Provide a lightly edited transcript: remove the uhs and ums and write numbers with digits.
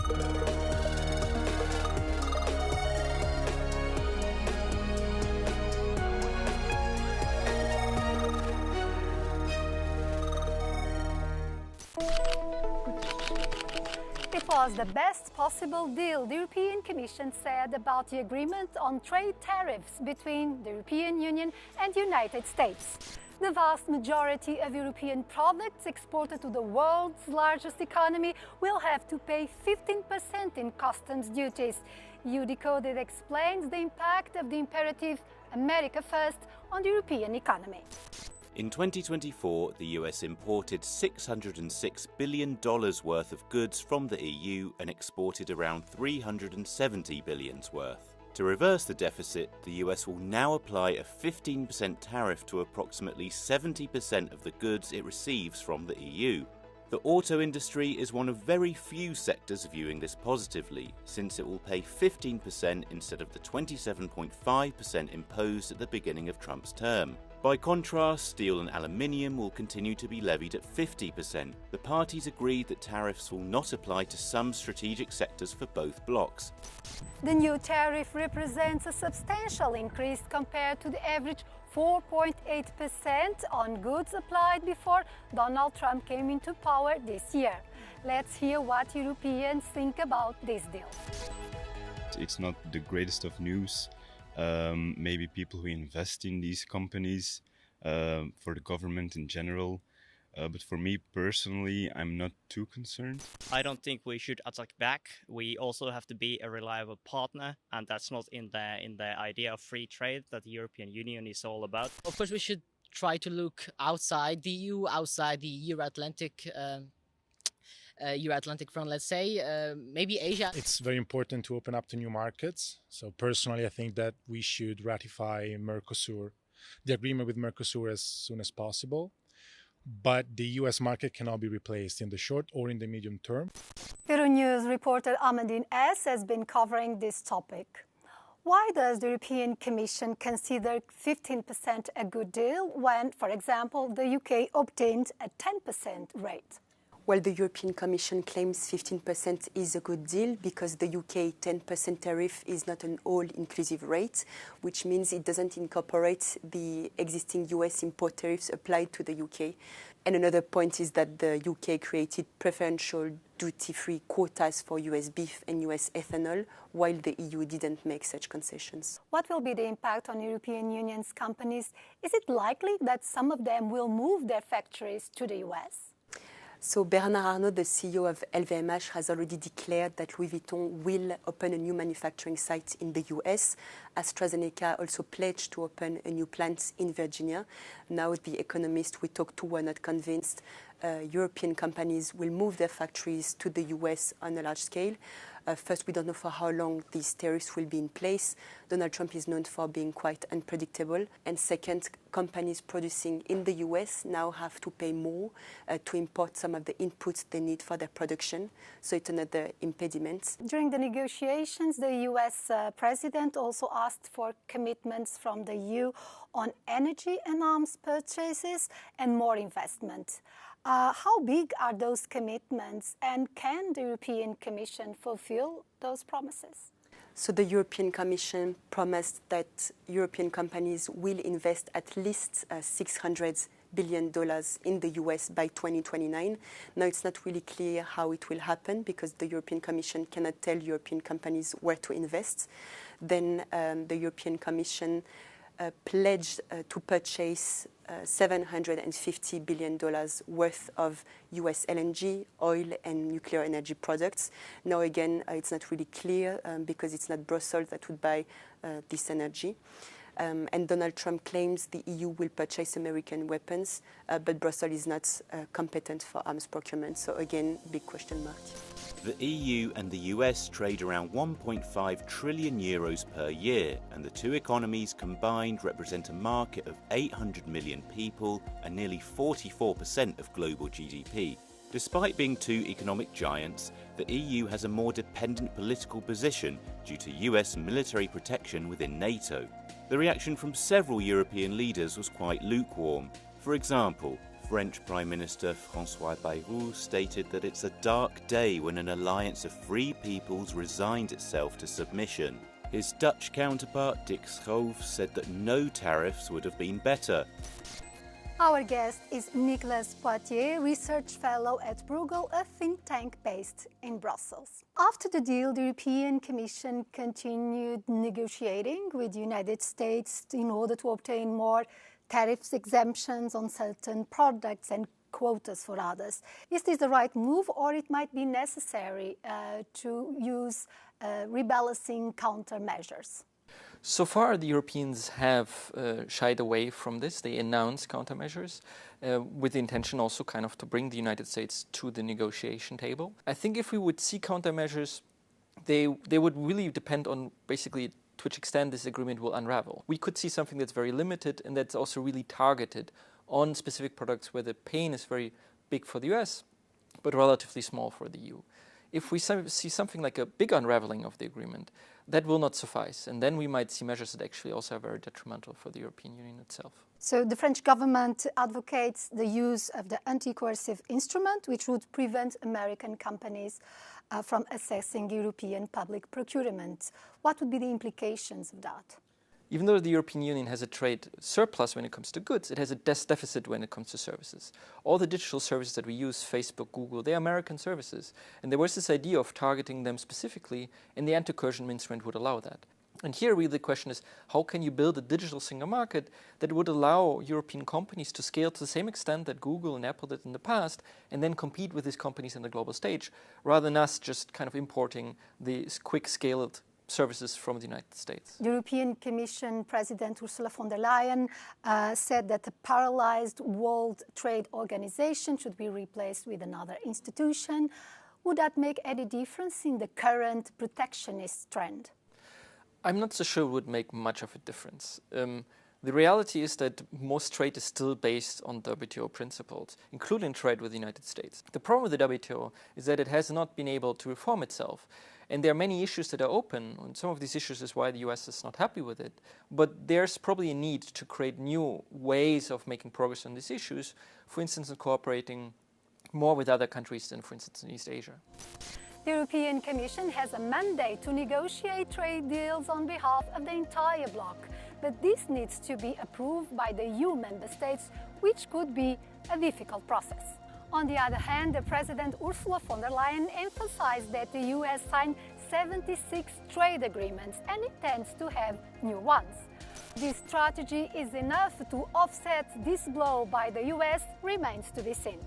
It was the best possible deal, the European Commission said about the agreement on trade tariffs between the European Union and the United States. The vast majority of European products exported to the world's largest economy will have to pay 15% in customs duties. EU Decoded explains the impact of the imperative America First on the European economy. In 2024, the US imported $606 billion worth of goods from the EU and exported around $370 billion worth. To reverse the deficit, the US will now apply a 15% tariff to approximately 70% of the goods it receives from the EU. The auto industry is one of very few sectors viewing this positively, since it will pay 15% instead of the 27.5% imposed at the beginning of Trump's term. By contrast, steel and aluminium will continue to be levied at 50%. The parties agreed that tariffs will not apply to some strategic sectors for both blocs. The new tariff represents a substantial increase compared to the average 4.8% on goods applied before Donald Trump came into power this year. Let's hear what Europeans think about this deal. It's not the greatest of news. Maybe people who invest in these companies, for the government in general. But for me personally, I'm not too concerned. I don't think we should attack back. We also have to be a reliable partner, and that's not in the idea of free trade that the European Union is all about. Of course, we should try to look outside the EU, outside the Euro-Atlantic front, let's say, maybe Asia. It's very important to open up to new markets. So personally, I think that we should ratify the agreement with Mercosur as soon as possible. But the US market cannot be replaced in the short or in the medium term. Euronews reporter Ahmadine S. has been covering this topic. Why does the European Commission consider 15% a good deal when, for example, the UK obtained a 10% rate? Well, the European Commission claims 15% is a good deal because the UK 10% tariff is not an all-inclusive rate, which means it doesn't incorporate the existing US import tariffs applied to the UK. And another point is that the UK created preferential duty-free quotas for US beef and US ethanol, while the EU didn't make such concessions. What will be the impact on European Union's companies? Is it likely that some of them will move their factories to the US? So Bernard Arnault, the CEO of LVMH, has already declared that Louis Vuitton will open a new manufacturing site in the US. AstraZeneca also pledged to open a new plant in Virginia. Now the economists we talked to were not convinced European companies will move their factories to the US on a large scale. First, we don't know for how long these tariffs will be in place. Donald Trump is known for being quite unpredictable. And second, companies producing in the US now have to pay more to import some of the inputs they need for their production. So it's another impediment. During the negotiations, the US president also asked for commitments from the EU on energy and arms purchases and more investment. How big are those commitments, and can the European Commission fulfill those promises? So the European Commission promised that European companies will invest at least $600 billion in the US by 2029. Now it's not really clear how it will happen because the European Commission cannot tell European companies where to invest. Then the European Commission pledged to purchase $750 billion worth of US LNG, oil and nuclear energy products. Now again, it's not really clear because it's not Brussels that would buy this energy. And Donald Trump claims the EU will purchase American weapons, but Brussels is not competent for arms procurement. So again, big question mark. The EU and the US trade around 1.5 trillion euros per year, and the two economies combined represent a market of 800 million people and nearly 44% of global GDP. Despite being two economic giants, the EU has a more dependent political position due to US military protection within NATO. The reaction from several European leaders was quite lukewarm. For example, French Prime Minister François Bayrou stated that it's a dark day when an alliance of free peoples resigned itself to submission. His Dutch counterpart Dick Schoof said that no tariffs would have been better. Our guest is Nicolas Poitier, research fellow at Bruegel, a think tank based in Brussels. After the deal, the European Commission continued negotiating with the United States in order to obtain more tariffs exemptions on certain products and quotas for others. Is this the right move, or it might be necessary to use rebalancing countermeasures? So far, the Europeans have shied away from this. They announced countermeasures with the intention also kind of to bring the United States to the negotiation table. I think if we would see countermeasures, they would really depend on basically to which extent this agreement will unravel. We could see something that's very limited and that's also really targeted on specific products where the pain is very big for the US, but relatively small for the EU. If we see something like a big unraveling of the agreement, that will not suffice. And then we might see measures that actually also are very detrimental for the European Union itself. So the French government advocates the use of the anti-coercive instrument, which would prevent American companies from accessing European public procurement. What would be the implications of that? Even though the European Union has a trade surplus when it comes to goods, it has a deficit when it comes to services. All the digital services that we use, Facebook, Google, they are American services. And there was this idea of targeting them specifically, and the anti-coercion instrument would allow that. And here really the question is, how can you build a digital single market that would allow European companies to scale to the same extent that Google and Apple did in the past, and then compete with these companies on the global stage, rather than us just kind of importing these quick scaled services from the United States. European Commission President Ursula von der Leyen said that the paralyzed World Trade Organization should be replaced with another institution. Would that make any difference in the current protectionist trend? I'm not so sure it would make much of a difference. The reality is that most trade is still based on WTO principles, including trade with the United States. The problem with the WTO is that it has not been able to reform itself. And there are many issues that are open, and some of these issues is why the US is not happy with it. But there's probably a need to create new ways of making progress on these issues, for instance, in cooperating more with other countries than, for instance, in East Asia. The European Commission has a mandate to negotiate trade deals on behalf of the entire bloc, but this needs to be approved by the EU member states, which could be a difficult process. On the other hand, the President Ursula von der Leyen emphasized that the EU has signed 76 trade agreements and intends to have new ones. This strategy is enough to offset this blow by the US remains to be seen.